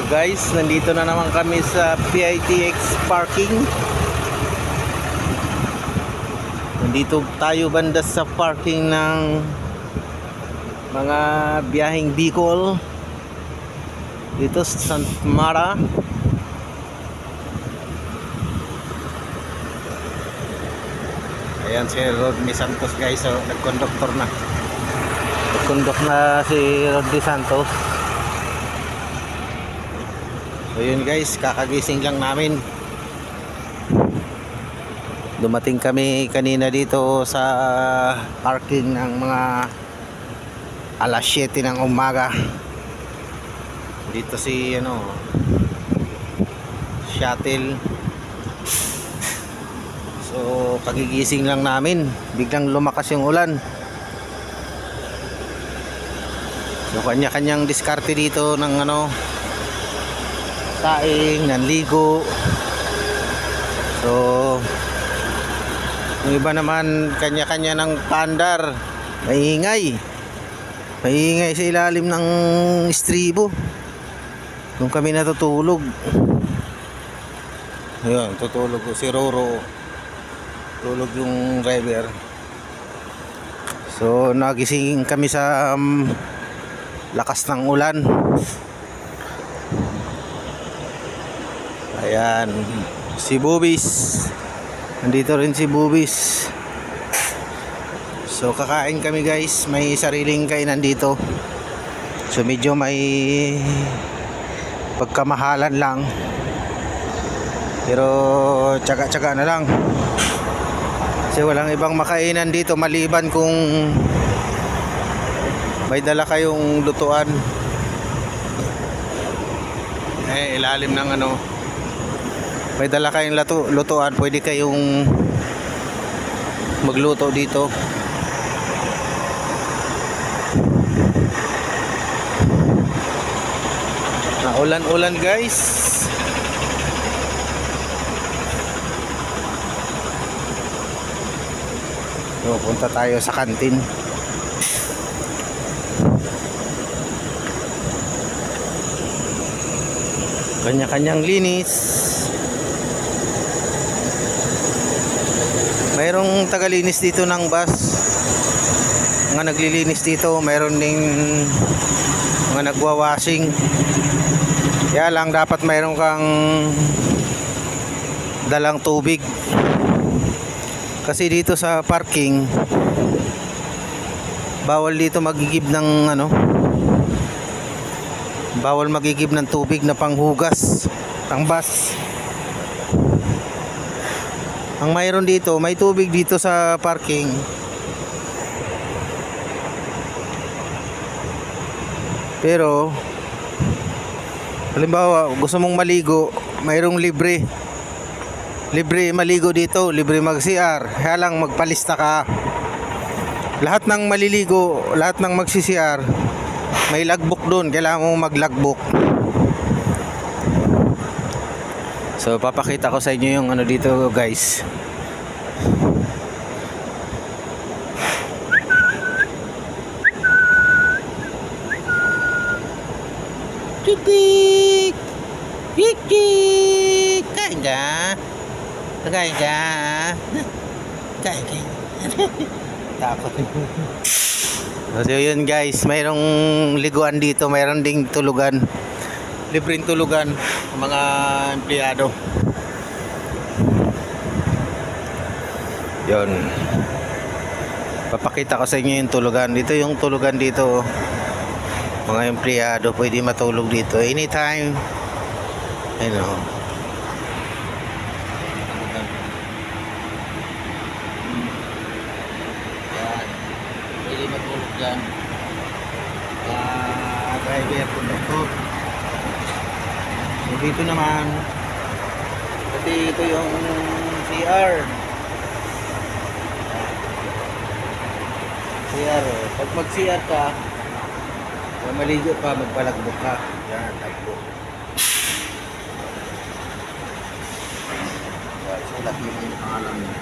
Guys, nandito na naman kami sa PITX parking. Nandito tayo banda sa parking ng mga biyaheng Bicol dito sa Santa Mara. Ayan si Rodney Santos, guys. So, nag-conductor na. Nag-conduct na si Rodney Santos. So yun guys, kakagising lang namin. Dumating kami kanina dito sa parking ng mga alas 7 ng umaga. Dito si shuttle. So kagigising lang namin, biglang lumakas yung ulan. So kanya-kanyang diskarte dito ng saing, nanligo. So yung iba naman kanya-kanya ng pandar. Maingay sa ilalim ng istribo nung kami natutulog. Ayun, tutulog si Roro. Tulog yung driver. So nagising kami sa lakas ng ulan. Ayan, si Bubis. Nandito rin si Bubis. So kakain kami guys. May sariling kainan dito. So medyo may pagkamahalan lang. Pero tsaga-tsaga na lang. Kasi walang ibang makainan dito maliban kung may dala kayong lutuan. Ilalim ng may dala kayong lutuan, pwede kayong magluto dito. Ulan-ulan guys. So, punta tayo sa kantin. Kanya-kanyang linis. Mayroong tagalinis dito ng bus. Mga naglilinis dito. Mayroon ding mga nagwawashing. Kaya lang dapat mayroon kang dalang tubig. Kasi dito sa parking bawal dito magigib ng bawal magigib ng tubig na panghugas ng bus. Ang mayroon dito, may tubig dito sa parking. Pero halimbawa gusto mong maligo, mayroong libre maligo dito, libre mag-CR. Kaya lang magpalista ka. Lahat ng maliligo, lahat ng magsi-CR, may logbook doon, kailangan mong mag-logbook. So papakita ko sa inyo yung dito guys. Kikik kikik, kain ka? Kain ka? Kain ka? Takot. So yun guys, mayroong liguan dito, mayroon ding tulugan. Libreng tulugan mga empleyado. Yun, papakita ko sa inyo yung tulugan. Dito yung tulugan dito. Mga empleyado pwede matulog dito anytime. Pwede matulog dyan. Driver, conductor. So dito naman, pati ito yung CR. Pag mag-CR ka, kung maligo pa, magpalagbok ka. Yan, lagbok. Sulat yung pangalan niya.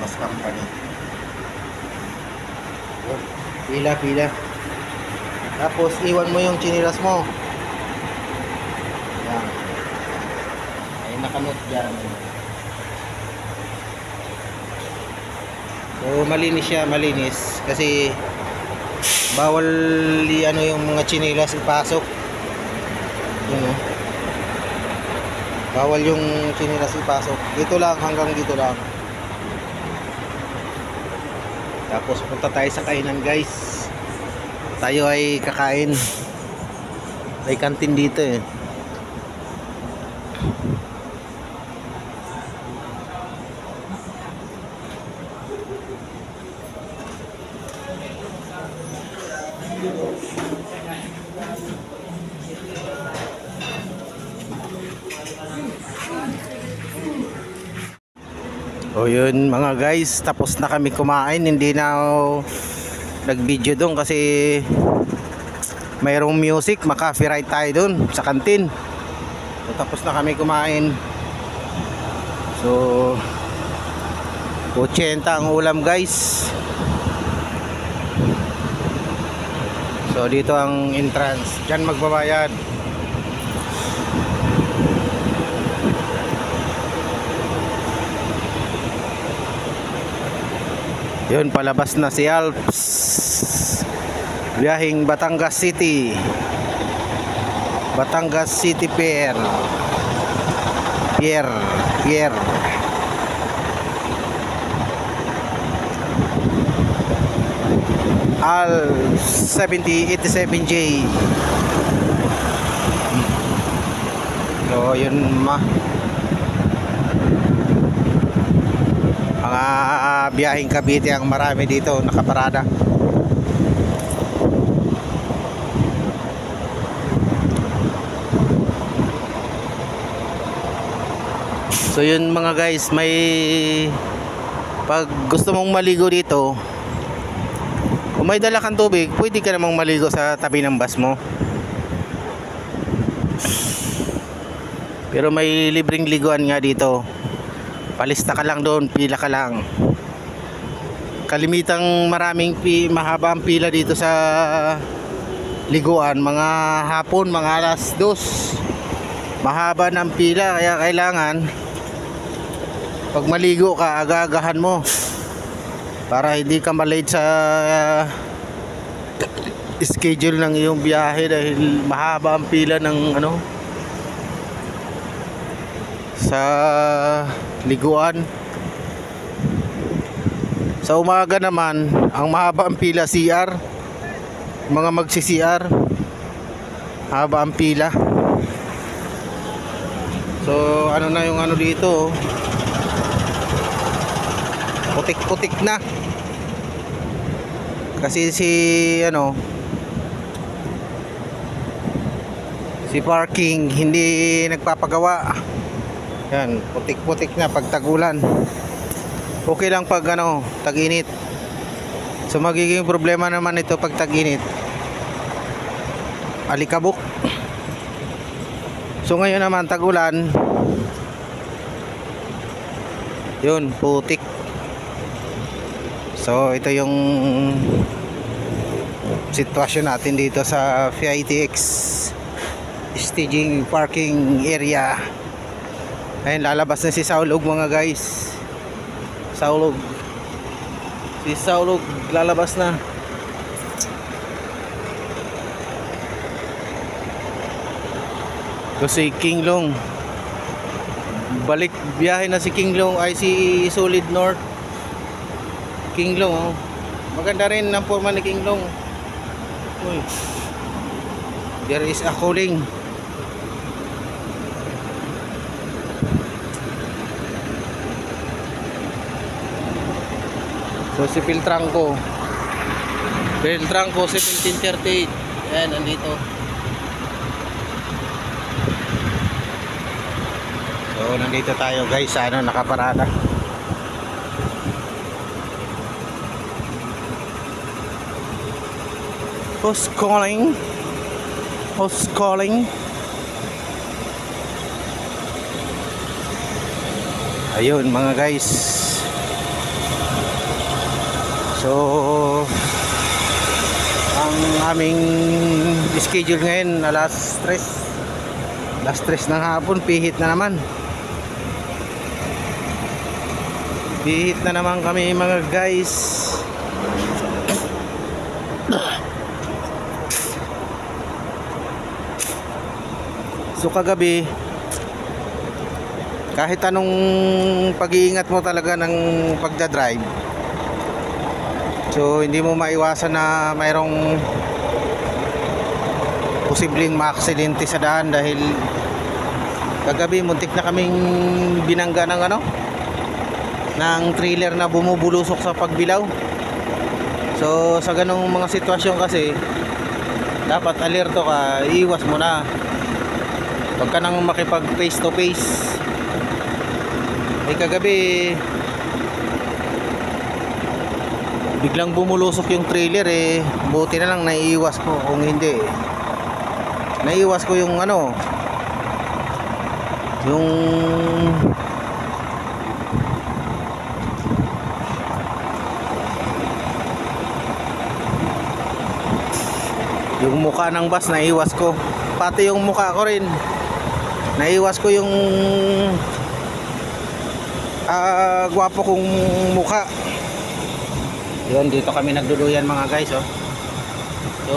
Bus company. Pila. Tapos iwan mo yung chinilas mo. may nakamot dyan. So malinis siya, malinis kasi bawal ano yung mga tsinelas ipasok. Yun, oh. Bawal yung tsinelas ipasok. Dito lang, hanggang dito lang. Tapos punta tayo sa kainan, guys. Tayo ay kakain. May kantin dito eh. O yun mga guys, tapos na kami kumain. Hindi na ako nag-video doon kasi mayroong music, maka-copyright tayo doon sa kantin. So, tapos na kami kumain. So 80 ang ulam, guys. So dito ang entrance, diyan magbabayad. Yun, palabas na si Alps. Biyahing Batangas City. Batangas City Pier. Al 7087J. So yun mga biyaheng Cavite ang marami dito nakaparada. So yun mga guys, may pag gusto mong maligo dito, kung may dala kang tubig, pwede ka namang maligo sa tabi ng bus mo. Pero may libreng liguan nga dito. Palista ka lang doon, pila ka lang. Kalimitang mahaba ang pila dito sa liguan. Mga hapon, mga alas 2. Mahaba ng pila, kaya kailangan pag maligo ka, aga-agahan mo para hindi ka malate sa schedule ng iyong biyahe dahil mahaba ang pila ng sa liguan. Sa umaga naman, ang mahaba ang pila CR. Mga magsi-CR, haba ang pila. So ano na yung dito, putik-putik na. Kasi si parking hindi nagpapagawa. Yan, putik-putik na pag tagulan. Okay lang pag tag-init. So magiging problema naman ito pag tag-init. Alikabok. So ngayon naman tag-ulan. Yun, putik. So ito yung sitwasyon natin dito sa VITX staging parking area. Ayun, lalabas na si Saulog mga guys. Si Saulog lalabas na. Kasi King Long balik biyahe na si King Long, ay si Solid North. King Long, oh. Maganda rin ang forma ni King Long. Uy. There is a calling. So si Filtrangco 1738. Ayan, nandito. So nandito tayo guys sa nakaparada. Who's calling? Ayun mga guys. So ang aming schedule ngayon alas 3 ng hapon, pihit na naman. Bihit na naman kami mga guys. So kagabi, kahit anong pag-iingat mo talaga ng pagdadrive, so hindi mo maiwasan na mayroong posibleng maaksidente sa daan. Dahil kagabi muntik na kaming binangga ng ng trailer na bumubulusok sa pagbilaw. So sa ganong mga sitwasyon kasi dapat alerto ka, iiwas mo na. Huwag ka nang makipag face to face. Kagabi biglang bumulusok yung trailer buti na lang naiiwas ko. Kung hindi naiiwas ko yung yung mukha ng bus, naiiwas ko. Pati yung mukha ko rin naiiwas ko, yung gwapo kong mukha. Yun, dito kami nagduluyan mga guys, oh. So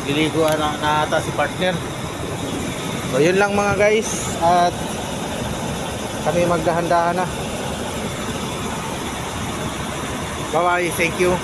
liliguan na ata si partner. So yun lang mga guys, at kami magdahan-dahan na. Bye bye, thank you.